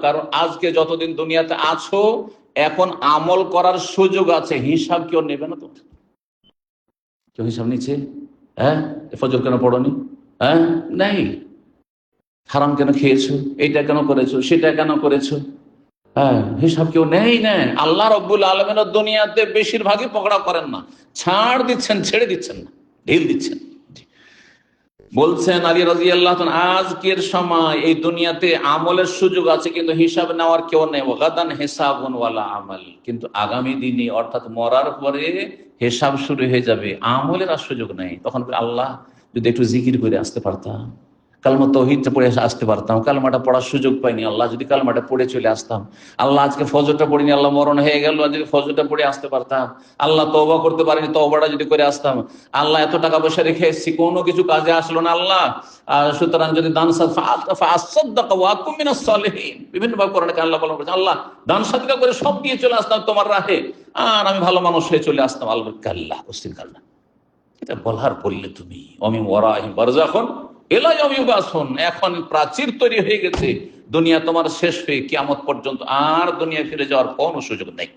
কারণ আজকে যতদিন দুনিয়াতে আছো এখন আমল করার সুযোগ আছে, হিসাব কেউ নেবে না। তো কেউ হিসাব নিচ্ছে? হ্যাঁ, ফজর কেন পড়নি? হ্যাঁ, নেই। হারাম কেন খেয়েছো, এইটা কেন করেছো, সেটা কেন করেছো, হ্যাঁ, হিসাব কেউ নেই না। আল্লাহ রব্বুল আলমিনের দুনিয়াতে বেশিরভাগই পকড়া করেন না, ছাড় দিচ্ছেন, ছেড়ে দিচ্ছেন না, ঢিল দিচ্ছেন। বলছেন আলী রাদিয়াল্লাহু আনহু, আজকের সময় এই দুনিয়াতে আমলের সুযোগ আছে কিন্তু হিসাব নেওয়ার কেউ নেই। গাদান হিসাবুন ওয়ালা আমাল, কিন্তু আগামী দিনে অর্থাৎ মরার পরে হিসাব শুরু হয়ে যাবে, আমলের আর সুযোগ নেই। তখন আল্লাহ, যদি একটু জিকির করে আসতে পারতাম, কালমা তাওহীদটা পড়ে আসতে পারতাম, কালমাটা পড়ার সুযোগ পাইনি, আল্লাহ যদি কালমাটা পড়ে চলে আসতাম। আল্লাহ আজকে ফজরটা পড়িনি, আল্লাহ মরণ হয়ে গেল, যদি ফজরটা পড়ে আসতে পারতাম। আল্লাহ তওবা করতে পারিনি, তওবাটা যদি করে আসতাম। আল্লাহ এত টাকা পয়সা রেখে এসেছি, কোনো কিছু কাজে আসলো না আল্লাহ, সুতরাং যদি দান ফাআসাদ্দাক ওয়া আকুম মিনাস সালিহিন, বিভিন্ন ভাবে কোরআনে আল্লাহ বলেন, আল্লাহ দান সাদকা করে সব দিয়ে চলে আসতাম তোমার রাহে, আর আমি ভালো মানুষ হয়ে চলে আসতাম। আল্লাহ কাল্লা, কুস্তির কাল্লা, এটা বলার বললে তুমি অমি ওয়ারাহিম বারযাখুন ইলা ইয়াউমি ইউবাসুন, এখন প্রাচীর তৈরি হয়ে গেছে, দুনিয়া তোমার শেষ হয়ে কিয়ামত পর্যন্ত আর দুনিয়া ফিরে যাওয়ার কোনো সুযোগ নেই।